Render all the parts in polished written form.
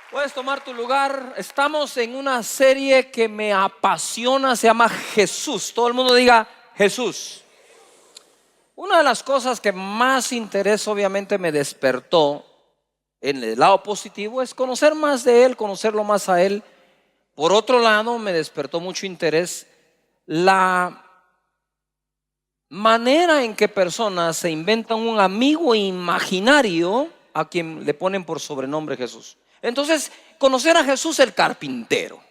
Puedes tomar tu lugar. Estamos en una serie que me apasiona, se llama Jesús. Todo el mundo diga Jesús. Una de las cosas que más interés obviamente me despertó en el lado positivo es conocer más de Él, conocerlo más a Él. Por otro lado, me despertó mucho interés la manera en que personas se inventan un amigo imaginario a quien le ponen por sobrenombre Jesús. Entonces, conocer a Jesús el carpintero,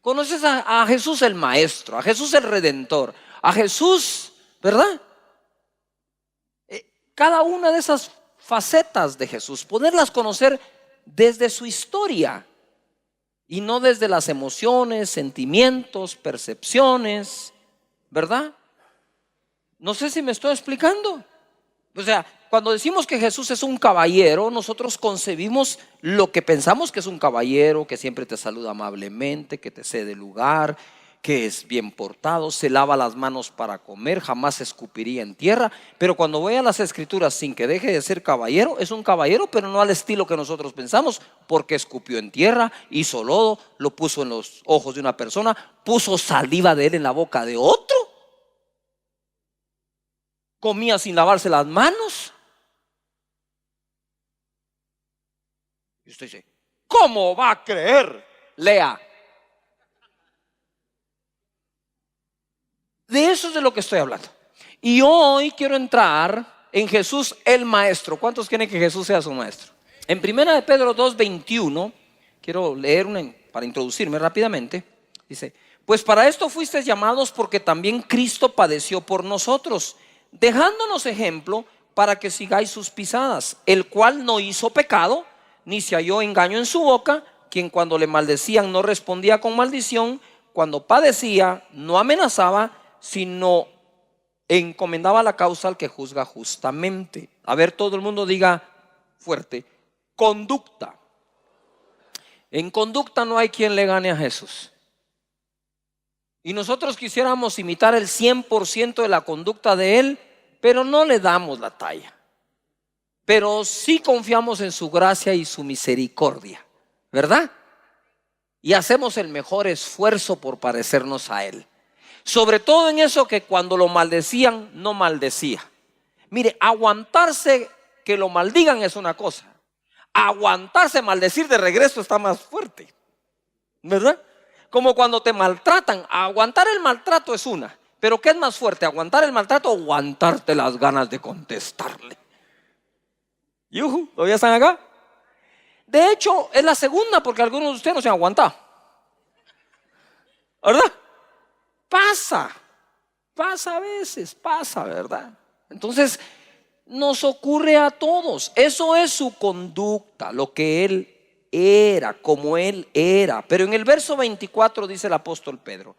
conoces a Jesús el maestro, a Jesús el redentor, a Jesús, ¿verdad? Cada una de esas facetas de Jesús, poderlas conocer desde su historia y no desde las emociones, sentimientos, percepciones, ¿verdad? No sé si me estoy explicando. O sea, cuando decimos que Jesús es un caballero, nosotros concebimos lo que pensamos que es un caballero, que siempre te saluda amablemente, que te cede lugar, que es bien portado, se lava las manos para comer, jamás escupiría en tierra. Pero cuando voy a las escrituras, sin que deje de ser caballero, es un caballero, pero no al estilo que nosotros pensamos, porque escupió en tierra, hizo lodo, lo puso en los ojos de una persona, puso saliva de él en la boca de otro, comía sin lavarse las manos. Y usted dice, ¿cómo va a creer? Lea. De eso es de lo que estoy hablando. Y hoy quiero entrar en Jesús el maestro. ¿Cuántos quieren que Jesús sea su maestro? En 1 de Pedro 2:21, quiero leer para introducirme rápidamente. Dice, pues para esto fuisteis llamados, porque también Cristo padeció por nosotros, dejándonos ejemplo para que sigáis sus pisadas, el cual no hizo pecado, ni se halló engaño en su boca, quien cuando le maldecían no respondía con maldición, cuando padecía no amenazaba, sino encomendaba la causa al que juzga justamente. A ver, todo el mundo diga fuerte, conducta. En conducta no hay quien le gane a Jesús. Y nosotros quisiéramos imitar el 100% de la conducta de Él, pero no le damos la talla. Pero sí confiamos en su gracia y su misericordia, ¿verdad? Y hacemos el mejor esfuerzo por parecernos a Él. Sobre todo en eso que cuando lo maldecían, no maldecía. Mire, aguantarse que lo maldigan es una cosa. Aguantarse maldecir de regreso está más fuerte, ¿verdad? Como cuando te maltratan. Aguantar el maltrato es una. Pero ¿qué es más fuerte? ¿Aguantar el maltrato o aguantarte las ganas de contestarle? ¿Yuhu? ¿Todavía están acá? De hecho, es la segunda, porque algunos de ustedes no se han aguantado, ¿verdad? Pasa a veces, ¿verdad? Entonces, nos ocurre a todos. Eso es su conducta, lo que Él era, como Él era. Pero en el verso 24 dice el apóstol Pedro,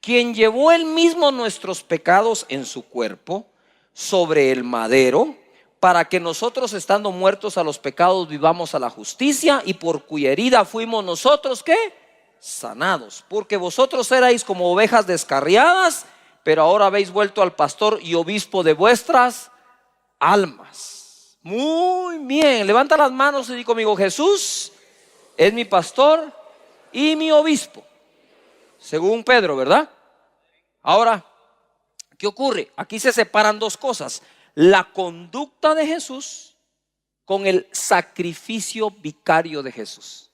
quien llevó Él mismo nuestros pecados en su cuerpo sobre el madero, para que nosotros, estando muertos a los pecados, vivamos a la justicia, y por cuya herida fuimos nosotros, ¿qué? Sanados. Porque vosotros erais como ovejas descarriadas, pero ahora habéis vuelto al pastor y obispo de vuestras almas. Muy bien, levanta las manos y di conmigo, Jesús es mi pastor y mi obispo, según Pedro, ¿verdad? Ahora, ¿qué ocurre? Aquí se separan dos cosas: la conducta de Jesús con el sacrificio vicario de Jesús.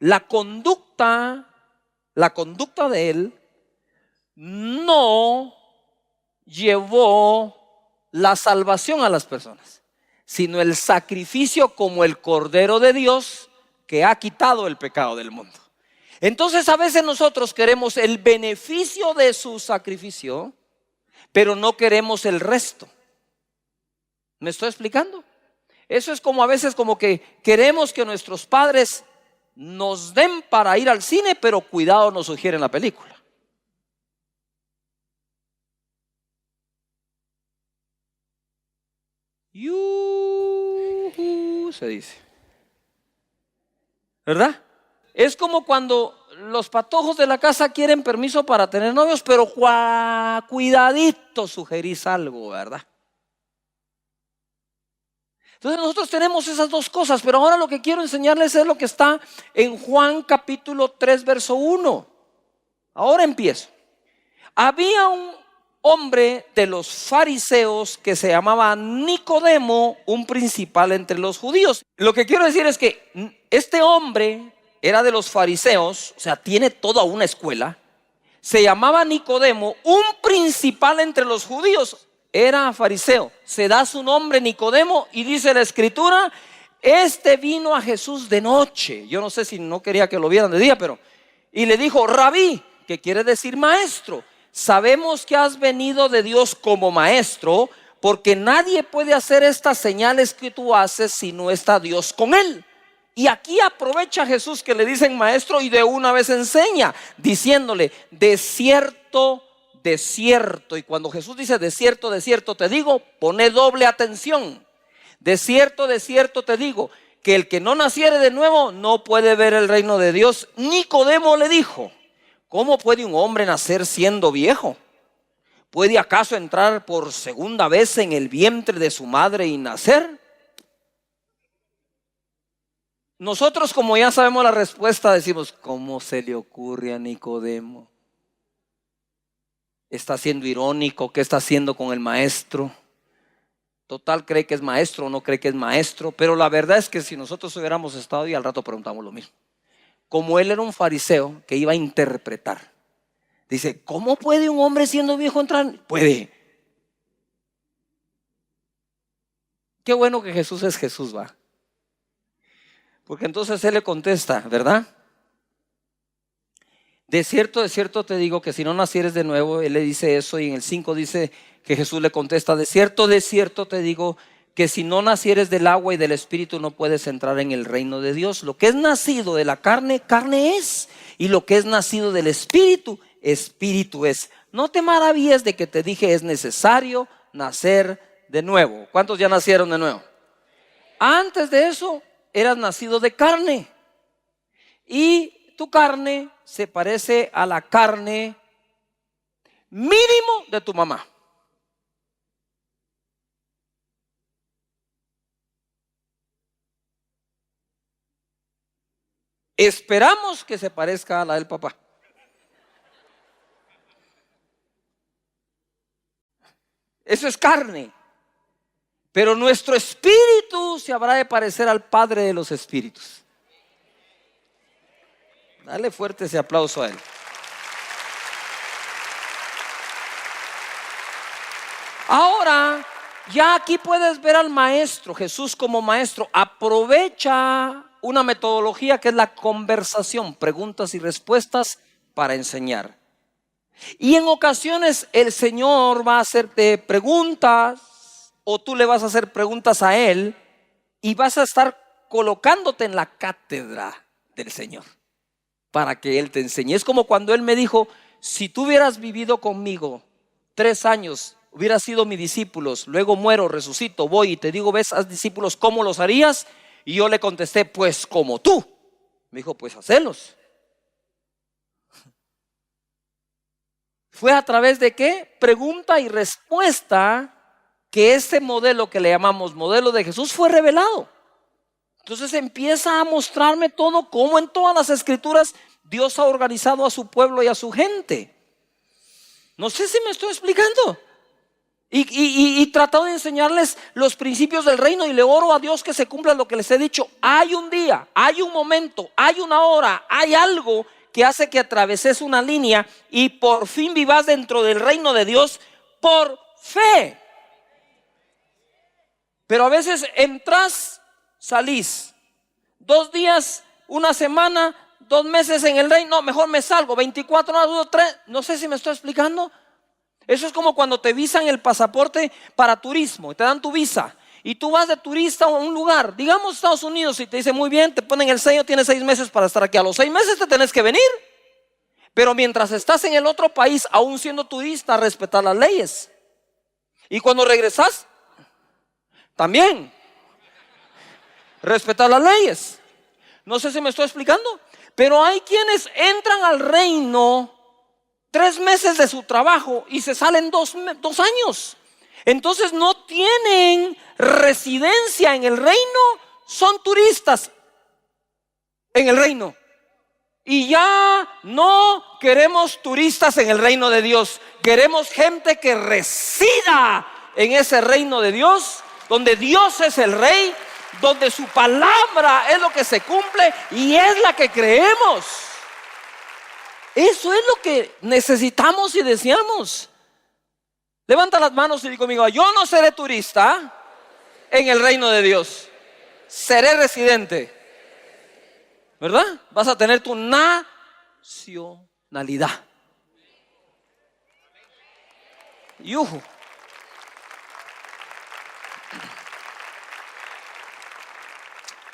La conducta de Él no llevó la salvación a las personas, sino el sacrificio como el Cordero de Dios que ha quitado el pecado del mundo. Entonces a veces nosotros queremos el beneficio de su sacrificio, pero no queremos el resto. ¿Me estoy explicando? Eso es como a veces como que queremos que nuestros padres nos den para ir al cine, pero cuidado, nos sugieren la película. Se dice, ¿verdad? Es como cuando los patojos de la casa quieren permiso para tener novios, pero cuidadito sugerís algo, ¿verdad? Entonces nosotros tenemos esas dos cosas, pero ahora lo que quiero enseñarles es lo que está en Juan capítulo 3, verso 1. Ahora empiezo. Había un hombre de los fariseos que se llamaba Nicodemo, un principal entre los judíos. Lo que quiero decir es que este hombre era de los fariseos, o sea, tiene toda una escuela. Se llamaba Nicodemo, un principal entre los judíos. Era fariseo, se da su nombre Nicodemo y dice la escritura, este vino a Jesús de noche. Yo no sé si no quería que lo vieran de día, pero y le dijo, Rabí, que quiere decir maestro, sabemos que has venido de Dios como maestro, porque nadie puede hacer estas señales que tú haces si no está Dios con él. Y aquí aprovecha Jesús que le dicen maestro y de una vez enseña, diciéndole, de cierto, y cuando Jesús dice de cierto te digo, pone doble atención. De cierto te digo, que el que no naciere de nuevo no puede ver el reino de Dios. Nicodemo le dijo, ¿cómo puede un hombre nacer siendo viejo? ¿Puede acaso entrar por segunda vez en el vientre de su madre y nacer? Nosotros, como ya sabemos la respuesta, decimos, ¿cómo se le ocurre a Nicodemo? ¿Está siendo irónico? ¿Qué está haciendo con el maestro? Total, cree que es maestro o no cree que es maestro. Pero la verdad es que si nosotros hubiéramos estado y al rato preguntamos lo mismo. Como él era un fariseo que iba a interpretar, dice, ¿cómo puede un hombre siendo viejo entrar? Puede. Qué bueno que Jesús es Jesús, va. Porque entonces él le contesta, ¿verdad? De cierto te digo que si no nacieres de nuevo, él le dice eso, y en el 5 dice que Jesús le contesta, de cierto te digo que si no nacieres del agua y del espíritu no puedes entrar en el reino de Dios. Lo que es nacido de la carne, carne es, y lo que es nacido del espíritu, espíritu es. No te maravilles de que te dije es necesario nacer de nuevo. ¿Cuántos ya nacieron de nuevo? Antes de eso eras nacido de carne, y tu carne se parece a la carne mínimo de tu mamá. Esperamos que se parezca a la del papá. Eso es carne. Pero nuestro espíritu se habrá de parecer al Padre de los espíritus. Dale fuerte ese aplauso a él. Ahora, ya aquí puedes ver al maestro, Jesús como maestro. Aprovecha una metodología que es la conversación, preguntas y respuestas para enseñar. Y en ocasiones el Señor va a hacerte preguntas o tú le vas a hacer preguntas a Él y vas a estar colocándote en la cátedra del Señor para que Él te enseñe. Es como cuando Él me dijo, si tú hubieras vivido conmigo 3 años, hubieras sido mi discípulos, luego muero, resucito, voy y te digo, ves, haz discípulos, ¿cómo los harías? Y yo le contesté, pues como tú. Me dijo, pues hacelos. Fue a través de qué? Pregunta y respuesta que este modelo que le llamamos modelo de Jesús fue revelado. Entonces empieza a mostrarme todo, cómo en todas las escrituras Dios ha organizado a su pueblo y a su gente. No sé si me estoy explicando. Y tratado de enseñarles los principios del reino, y le oro a Dios que se cumpla lo que les he dicho. Hay un día, hay un momento, hay una hora, hay algo que hace que atraveses una línea y por fin vivas dentro del reino de Dios por fe. Pero a veces entras, salís 2 días, 1 semana, 2 meses en el reino. No, mejor me salgo 24 horas, 2, 3. No sé si me estoy explicando. Eso es como cuando te visan el pasaporte para turismo, te dan tu visa y tú vas de turista a un lugar, digamos Estados Unidos, y te dicen muy bien, te ponen el sello, tienes 6 meses para estar aquí. A los 6 meses te tenés que venir, pero mientras estás en el otro país, aún siendo turista, respetar las leyes. Y cuando regresas, también respetar las leyes. No sé si me estoy explicando, pero hay quienes entran al reino 3 meses de su trabajo y se salen 2 años. Entonces no tienen residencia en el reino son turistas en el reino. Y ya no queremos turistas en el reino de Dios. Queremos gente que resida en ese reino de Dios, donde Dios es el rey, donde su palabra es lo que se cumple y es la que creemos. Eso es lo que necesitamos y deseamos. Levanta las manos y di conmigo: yo no seré turista en el reino de Dios, seré residente. ¿Verdad? Vas a tener tu nacionalidad. Yuhu.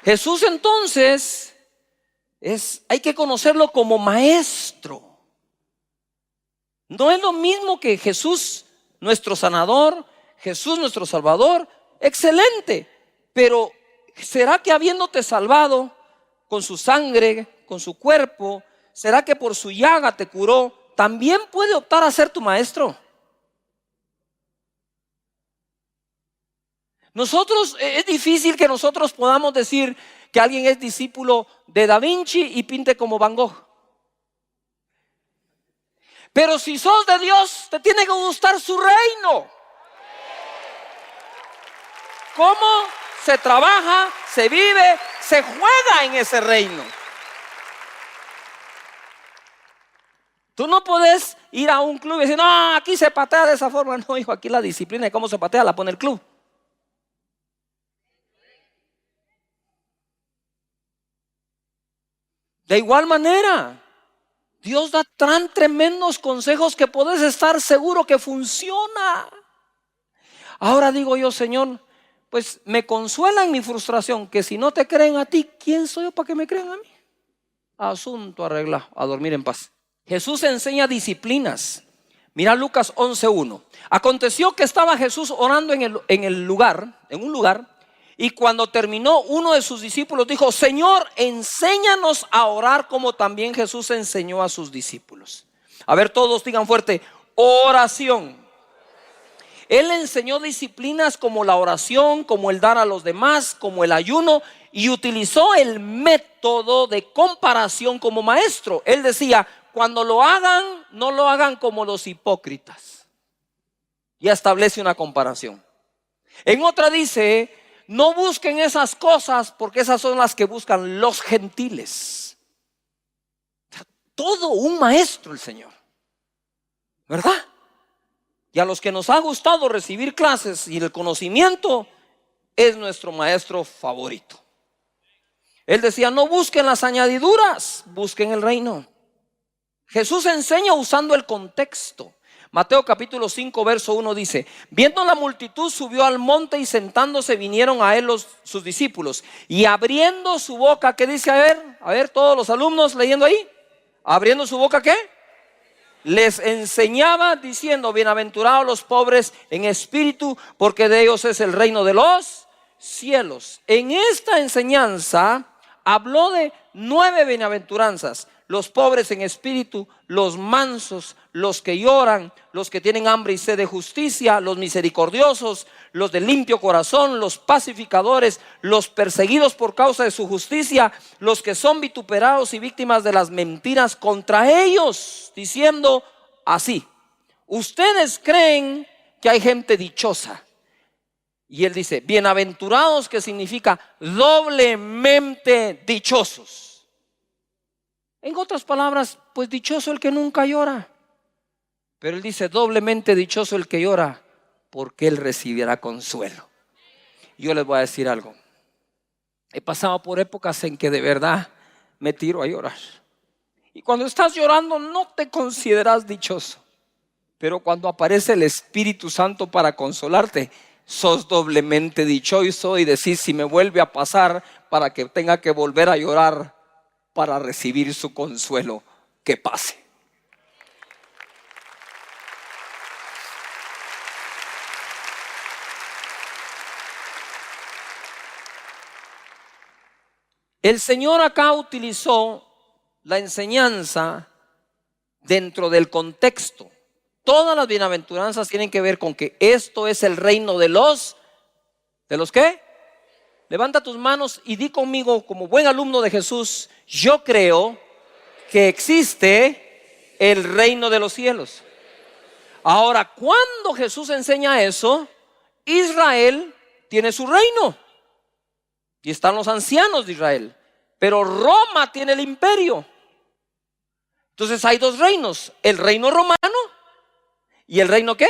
Jesús entonces hay que conocerlo como maestro. No es lo mismo que Jesús nuestro sanador, Jesús nuestro salvador, excelente. Pero ¿será que habiéndote salvado con su sangre, con su cuerpo, será que por su llaga te curó, también puede optar a ser tu maestro? Nosotros, es difícil que nosotros podamos decir que alguien es discípulo de Da Vinci y pinte como Van Gogh. Pero si sos de Dios, te tiene que gustar su reino. ¿Cómo se trabaja, se vive, se juega en ese reino? Tú no puedes ir a un club y decir: no, aquí se patea de esa forma. No, hijo, aquí la disciplina de cómo se patea la pone el club. De igual manera, Dios da tan tremendos consejos que puedes estar seguro que funciona. Ahora digo yo: Señor, pues me consuela en mi frustración, que si no te creen a ti, ¿quién soy yo para que me crean a mí? Asunto arreglado, a dormir en paz. Jesús enseña disciplinas. Mira Lucas 11:1. Aconteció que estaba Jesús orando en un lugar, y cuando terminó, uno de sus discípulos dijo: Señor, enséñanos a orar como también Jesús enseñó a sus discípulos. A ver, todos digan fuerte: oración. Él enseñó disciplinas como la oración, como el dar a los demás, como el ayuno, y utilizó el método de comparación como maestro. Él decía: cuando lo hagan, no lo hagan como los hipócritas. Y establece una comparación. En otra dice: no busquen esas cosas, porque esas son las que buscan los gentiles. Todo un maestro el Señor, ¿verdad? Y a los que nos ha gustado recibir clases y el conocimiento, es nuestro maestro favorito. Él decía: no busquen las añadiduras, busquen el reino. Jesús enseña usando el contexto. Mateo capítulo 5 verso 1 dice: viendo la multitud, subió al monte, y sentándose vinieron a él sus discípulos, y abriendo su boca, ¿qué dice? A ver todos los alumnos leyendo ahí. Abriendo su boca, ¿qué? Les enseñaba diciendo: bienaventurados los pobres en espíritu, porque de ellos es el reino de los cielos. En esta enseñanza habló de 9 bienaventuranzas: los pobres en espíritu, los mansos, los que lloran, los que tienen hambre y sed de justicia, los misericordiosos, los de limpio corazón, los pacificadores, los perseguidos por causa de su justicia, los que son vituperados y víctimas de las mentiras contra ellos, diciendo así: ustedes creen que hay gente dichosa. Y él dice: bienaventurados, que significa doblemente dichosos. En otras palabras, pues dichoso el que nunca llora. Pero él dice: doblemente dichoso el que llora, porque él recibirá consuelo. Yo les voy a decir algo. He pasado por épocas en que de verdad me tiro a llorar. Y cuando estás llorando no te consideras dichoso. Pero cuando aparece el Espíritu Santo para consolarte, sos doblemente dichoso y decís: si me vuelve a pasar para que tenga que volver a llorar para recibir su consuelo, que pase. El Señor acá utilizó la enseñanza dentro del contexto. Todas las bienaventuranzas tienen que ver con que esto es el reino de los ¿De los qué? Levanta tus manos y di conmigo como buen alumno de Jesús: yo creo que existe el reino de los cielos. Ahora, cuando Jesús enseña eso, Israel tiene su reino y están los ancianos de Israel, pero Roma tiene el imperio. Entonces hay dos reinos: el reino romano y el reino ¿qué?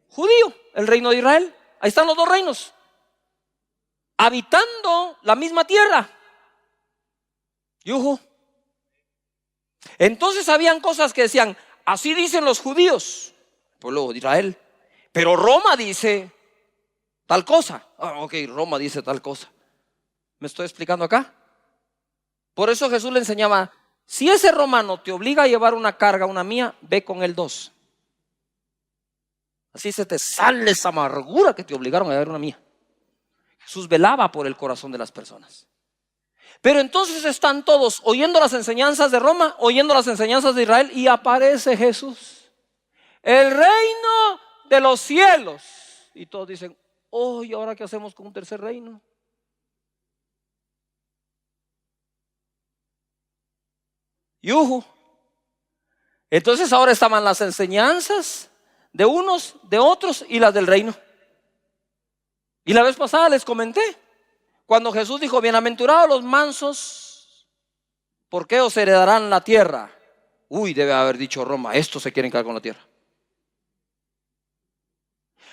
Judío, el reino de Israel. Ahí están los dos reinos, habitando la misma tierra. Yuhu. Entonces habían cosas que decían: así dicen los judíos, el pueblo de Israel, pero Roma dice tal cosa. Ok, Roma dice tal cosa. ¿Me estoy explicando acá? Por eso Jesús le enseñaba: si ese romano te obliga a llevar una carga, una mía, ve con él dos. Así se te sale esa amargura que te obligaron a llevar una mía. Jesús velaba por el corazón de las personas. Pero entonces están todos oyendo las enseñanzas de Roma, oyendo las enseñanzas de Israel, y aparece Jesús: el reino de los cielos. Y todos dicen: oh, ¿y ahora qué hacemos con un tercer reino? Yuhu. Entonces ahora estaban las enseñanzas de unos, de otros, y las del reino. Y la vez pasada les comenté, cuando Jesús dijo: bienaventurados los mansos, porque ellos heredarán la tierra. Uy, debe haber dicho Roma: estos se quieren quedar con la tierra.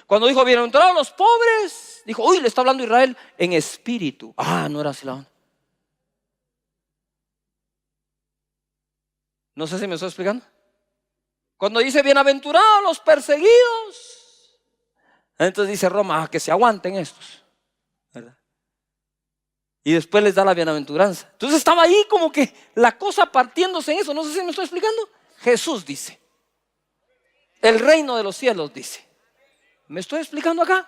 Cuando dijo: bienaventurados los pobres, dijo: uy, le está hablando Israel en espíritu. No era así la onda. No sé si me estoy explicando. Cuando dice: bienaventurados los perseguidos, entonces dice Roma: que se aguanten estos, ¿verdad? Y después les da la bienaventuranza. Entonces estaba ahí como que la cosa partiéndose en eso. No sé si me estoy explicando. Jesús dice: el reino de los cielos, dice. ¿Me estoy explicando acá?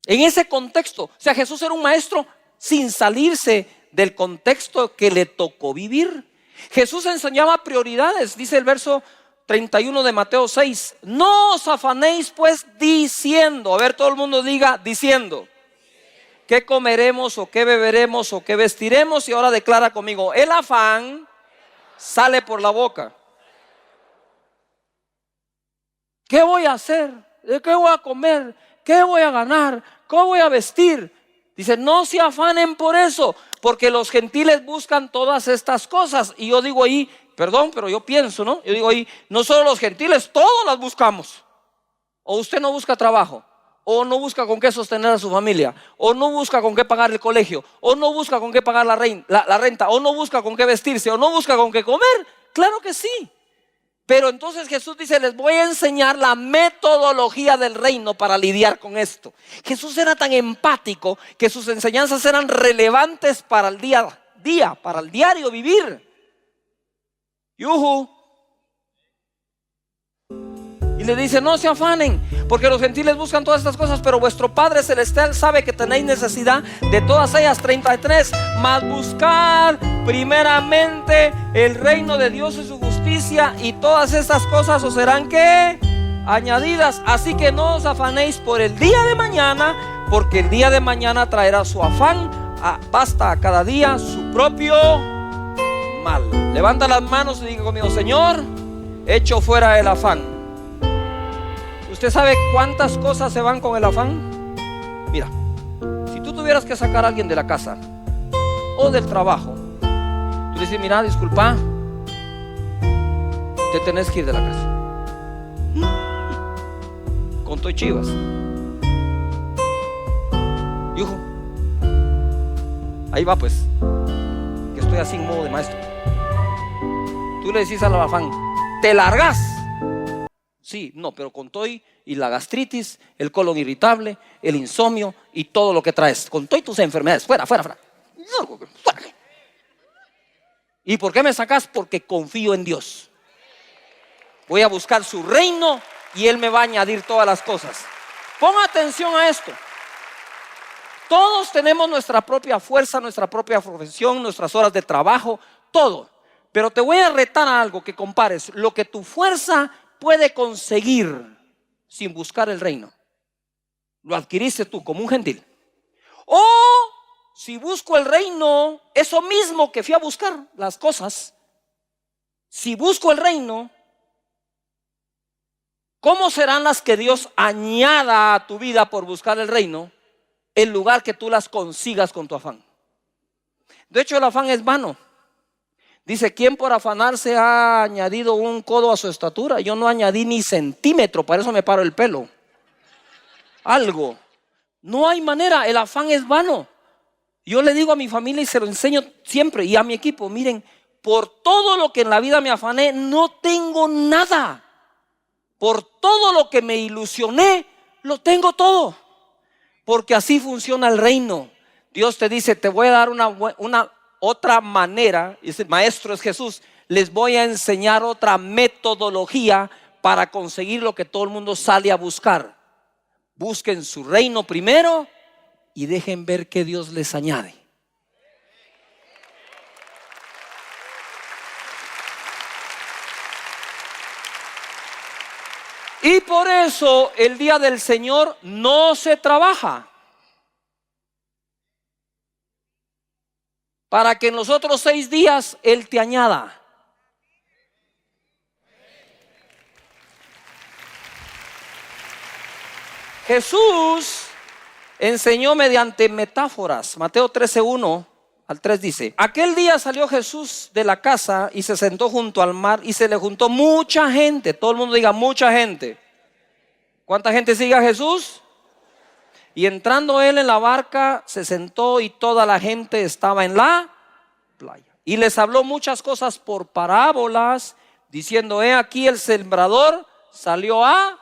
En ese contexto. O sea, Jesús era un maestro sin salirse del contexto que le tocó vivir. Jesús enseñaba prioridades. Dice el verso 31 de Mateo 6: no os afanéis pues diciendo. A ver, todo el mundo diga: diciendo. ¿Qué comeremos o qué beberemos o qué vestiremos? Y ahora declara conmigo: el afán sale por la boca. ¿Qué voy a hacer? ¿De qué voy a comer? ¿Qué voy a ganar? ¿Cómo voy a vestir? Dice: no se afanen por eso, porque los gentiles buscan todas estas cosas. Y yo digo ahí, perdón, pero yo pienso, ¿no? Yo digo ahí, no solo los gentiles, todos las buscamos. O usted no busca trabajo, o no busca con qué sostener a su familia, o no busca con qué pagar el colegio, o no busca con qué pagar la renta, o no busca con qué vestirse, o no busca con qué comer. Claro que sí. Pero entonces Jesús dice: les voy a enseñar la metodología del reino para lidiar con esto. Jesús era tan empático que sus enseñanzas eran relevantes para el día a día, para el diario vivir. Yuhu. Y le dice: no se afanen, porque los gentiles buscan todas estas cosas, pero vuestro Padre Celestial sabe que tenéis necesidad de todas ellas. 33: mas buscad primeramente el reino de Dios y su justicia, y todas estas cosas os serán ¿qué? Añadidas. Así que no os afanéis por el día de mañana, porque el día de mañana traerá su afán. Basta a cada día su propio mal. Levanta las manos y diga conmigo: Señor, echo fuera el afán. ¿Usted sabe cuántas cosas se van con el afán? Mira, si tú tuvieras que sacar a alguien de la casa o del trabajo, tú le dices: mira, disculpa, te tenés que ir de la casa. Con todo y chivas. Yujo. Ahí va pues, que estoy así en modo de maestro. Tú le decís al afán: te largas. Sí, no, pero con todo y la gastritis, el colon irritable, el insomnio y todo lo que traes, con todo y tus enfermedades, fuera. ¿Y por qué me sacas? Porque confío en Dios. Voy a buscar su reino y Él me va a añadir todas las cosas. Ponga atención a esto. Todos tenemos nuestra propia fuerza, nuestra propia profesión, nuestras horas de trabajo, todo. Pero te voy a retar a algo, que compares lo que tu fuerza puede conseguir sin buscar el reino. lo adquiriste tú como un gentil. O si busco el reino, eso mismo que fui a buscar, las cosas, si busco el reino, ¿cómo serán las que Dios añada a tu vida por buscar el reino, en lugar que tú las consigas con tu afán? De hecho, el afán es vano. Dice, ¿quién por afanarse ha añadido un codo a su estatura? Yo no añadí ni centímetro, para eso me paro el pelo. Algo. No hay manera, el afán es vano. Yo le digo a mi familia y se lo enseño siempre y a mi equipo, miren, por todo lo que en la vida me afané, no tengo nada. Por todo lo que me ilusioné, lo tengo todo. Porque así funciona el reino. Dios te dice, te voy a dar una otra manera, y ese maestro es Jesús, les voy a enseñar otra metodología para conseguir lo que todo el mundo sale a buscar. Busquen su reino primero y dejen ver que Dios les añade. Y por eso el día del Señor no se trabaja, para que en los otros 6 días Él te añada. Jesús enseñó mediante metáforas. Mateo 13:1 al 3 dice: aquel día salió Jesús de la casa y se sentó junto al mar y se le juntó mucha gente. Todo el mundo diga mucha gente. ¿Cuánta gente sigue a Jesús? Y entrando él en la barca se sentó y toda la gente estaba en la playa. Y les habló muchas cosas por parábolas, diciendo, he aquí el sembrador salió a...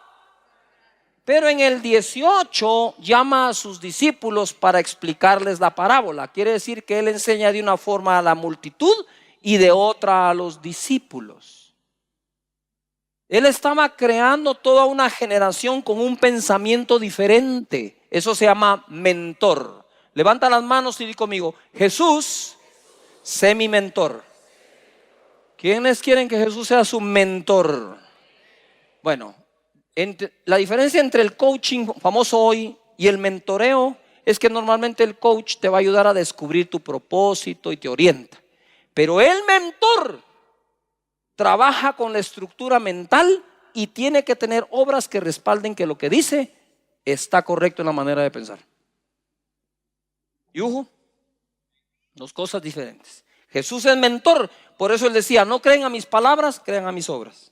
Pero en el 18 llama a sus discípulos para explicarles la parábola. Quiere decir que él enseña de una forma a la multitud y de otra a los discípulos. Él estaba creando toda una generación con un pensamiento diferente. Eso se llama mentor. Levanta las manos y di conmigo, Jesús, sé mi mentor. ¿Quiénes quieren que Jesús sea su mentor? Bueno, la diferencia entre el coaching famoso hoy y el mentoreo es que normalmente el coach te va a ayudar a descubrir tu propósito y te orienta. Pero el mentor trabaja con la estructura mental y tiene que tener obras que respalden que lo que dice está correcto en la manera de pensar. ¿Yuhu? Dos cosas diferentes. Jesús es mentor, por eso él decía, no creen a mis palabras, crean a mis obras.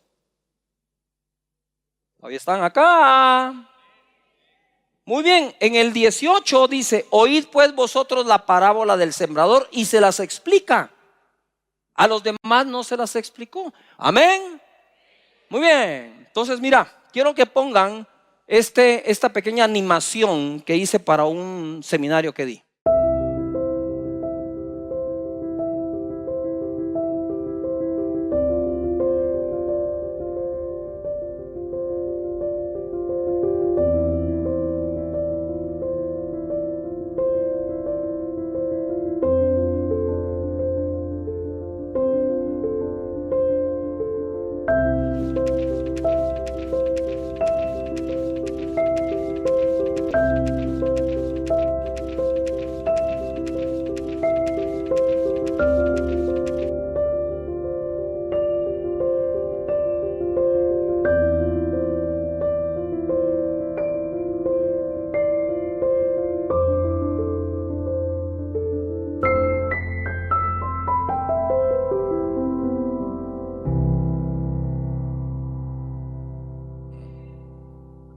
Todavía están acá. Muy bien, en el 18 dice, oíd pues vosotros la parábola del sembrador, y se las explica. A los demás no se las explicó. Amén. Muy bien, entonces mira, quiero que pongan esta pequeña animación que hice para un seminario que di.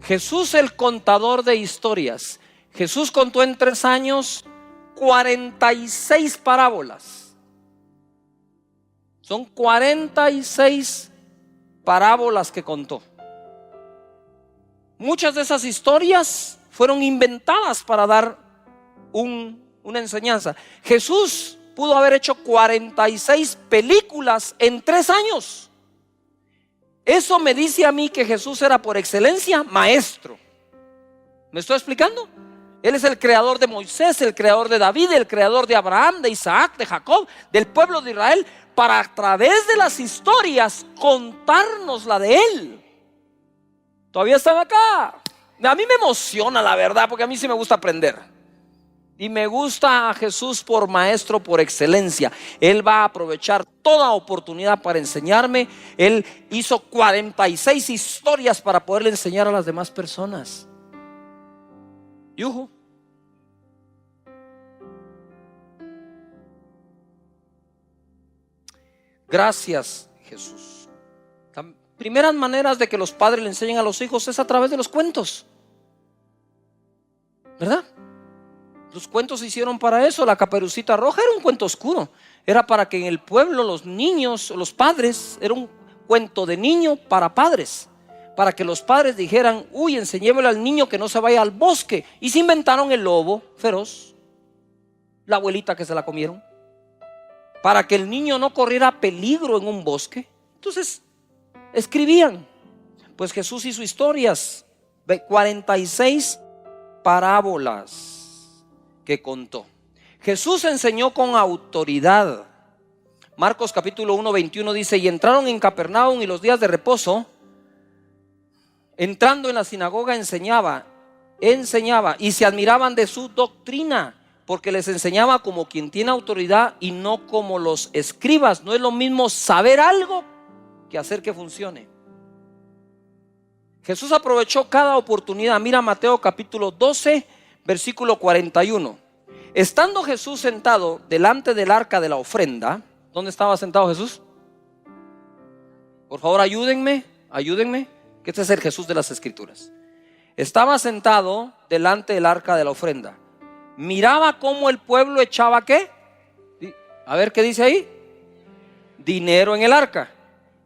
Jesús, el contador de historias. Jesús contó en 3 años 46 parábolas. Son 46 parábolas que contó. Muchas de esas historias fueron inventadas para dar una enseñanza. Jesús pudo haber hecho 46 películas en 3 años. Eso me dice a mí que Jesús era por excelencia maestro. ¿Me estoy explicando? Él es el creador de Moisés, el creador de David, el creador de Abraham, de Isaac, de Jacob, del pueblo de Israel, para a través de las historias contarnos la de él. ¿Todavía están acá? A mí me emociona, la verdad, porque a mí sí me gusta aprender. Y me gusta a Jesús por maestro por excelencia. Él va a aprovechar toda oportunidad para enseñarme. Él hizo 46 historias para poderle enseñar a las demás personas. Yuhu. Gracias, Jesús. Las primeras maneras de que los padres le enseñen a los hijos es a través de los cuentos, ¿verdad? Los cuentos se hicieron para eso. La Caperucita Roja era un cuento oscuro. Era para que en el pueblo los niños, los padres, era un cuento de niño para padres. Para que los padres dijeran, uy, enseñémosle al niño que no se vaya al bosque. Y se inventaron el lobo feroz, la abuelita que se la comieron, para que el niño no corriera peligro en un bosque. Entonces escribían. Pues Jesús hizo historias, 46 parábolas que contó. Jesús enseñó con autoridad. Marcos capítulo 1, 21 dice: y entraron en Capernaum, y los días de reposo, entrando en la sinagoga, enseñaba, y se admiraban de su doctrina, porque les enseñaba como quien tiene autoridad y no como los escribas. No es lo mismo saber algo que hacer que funcione. Jesús aprovechó cada oportunidad. Mira Mateo capítulo 12, versículo 41. Estando Jesús sentado delante del arca de la ofrenda. ¿Dónde estaba sentado Jesús? Por favor, ayúdenme, que este es el Jesús de las Escrituras. Estaba sentado delante del arca de la ofrenda. Miraba cómo el pueblo echaba ¿qué? A ver, ¿qué dice ahí? Dinero en el arca.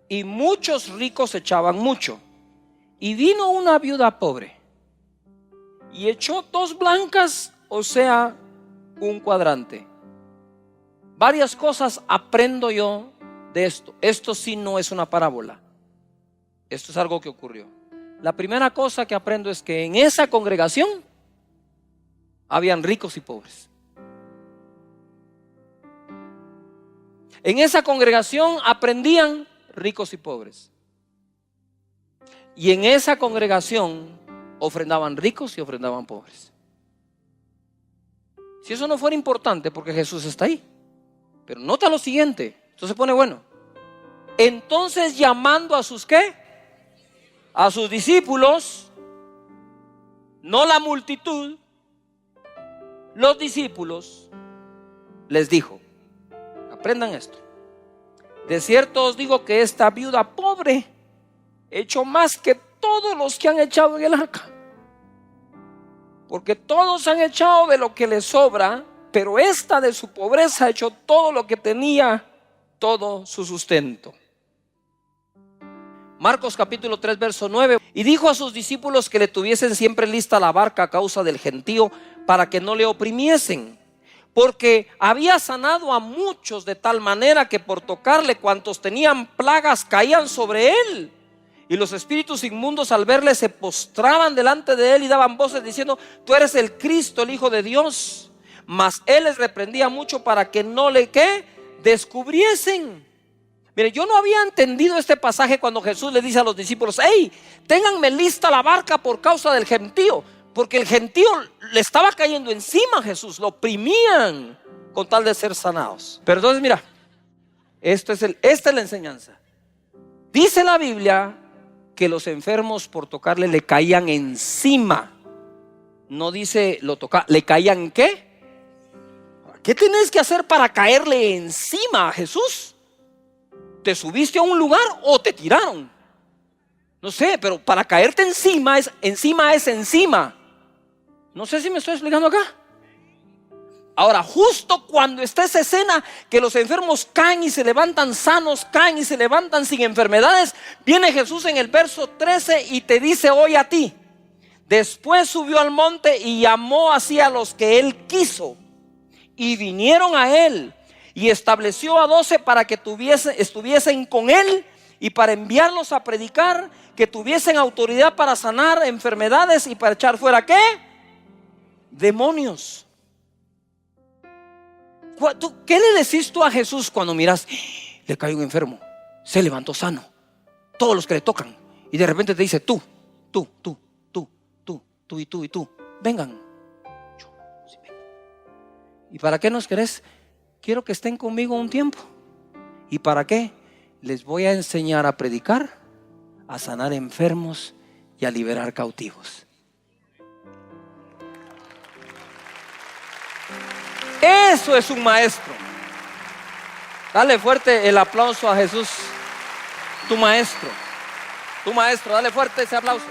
Y muchos ricos echaban mucho. Y vino una viuda pobre y echó 2 blancas, o sea, un cuadrante. Varias cosas aprendo yo de esto. Esto sí no es una parábola. Esto es algo que ocurrió. La primera cosa que aprendo es que en esa congregación habían ricos y pobres. En esa congregación aprendían ricos y pobres. Y en esa congregación ofrendaban ricos y ofrendaban pobres. Si eso no fuera importante, porque Jesús está ahí. Pero nota lo siguiente, esto se pone bueno. Entonces, llamando a sus ¿qué? A sus discípulos, no la multitud, los discípulos, les dijo: aprendan esto. De cierto os digo que esta viuda pobre echó más que todos los que han echado en el arca. Porque todos han echado de lo que les sobra, pero esta de su pobreza echó todo lo que tenía, todo su sustento. Marcos capítulo 3, verso 9. Y dijo a sus discípulos que le tuviesen siempre lista la barca a causa del gentío, para que no le oprimiesen, porque había sanado a muchos de tal manera que por tocarle cuantos tenían plagas caían sobre él. Y los espíritus inmundos, al verle, se postraban delante de él y daban voces diciendo: tú eres el Cristo, el Hijo de Dios. Mas él les reprendía mucho para que no le ¿qué? Descubriesen. Mire, yo no había entendido este pasaje cuando Jesús le dice a los discípulos: hey, ténganme lista la barca por causa del gentío. Porque el gentío le estaba cayendo encima a Jesús, lo oprimían con tal de ser sanados. Pero entonces mira, esta es la enseñanza. Dice la Biblia que los enfermos por tocarle le caían encima. No dice lo toca, le caían ¿qué? ¿Qué tenés que hacer para caerle encima a Jesús? ¿Te subiste a un lugar o te tiraron? No sé, pero para caerte encima es encima. No sé si me estoy explicando acá. Ahora, justo cuando está esa escena que los enfermos caen y se levantan sanos, caen y se levantan sin enfermedades, viene Jesús en el verso 13 y te dice: hoy a ti. Después subió al monte y llamó así a los que él quiso, y vinieron a él, y estableció a 12 para que estuviesen con él y para enviarlos a predicar, que tuviesen autoridad para sanar enfermedades y para echar fuera ¿qué? Demonios. ¿Qué le decís tú a Jesús cuando miras? Le cae un enfermo, se levantó sano, todos los que le tocan, y de repente te dice tú. tú y tú y tú, vengan. Yo, sí, vengo. ¿Y para qué nos querés? Quiero que estén conmigo un tiempo. ¿Y para qué? Les voy a enseñar a predicar, a sanar enfermos y a liberar cautivos. Eso es un maestro. Dale fuerte el aplauso a Jesús, tu maestro, dale fuerte ese aplauso.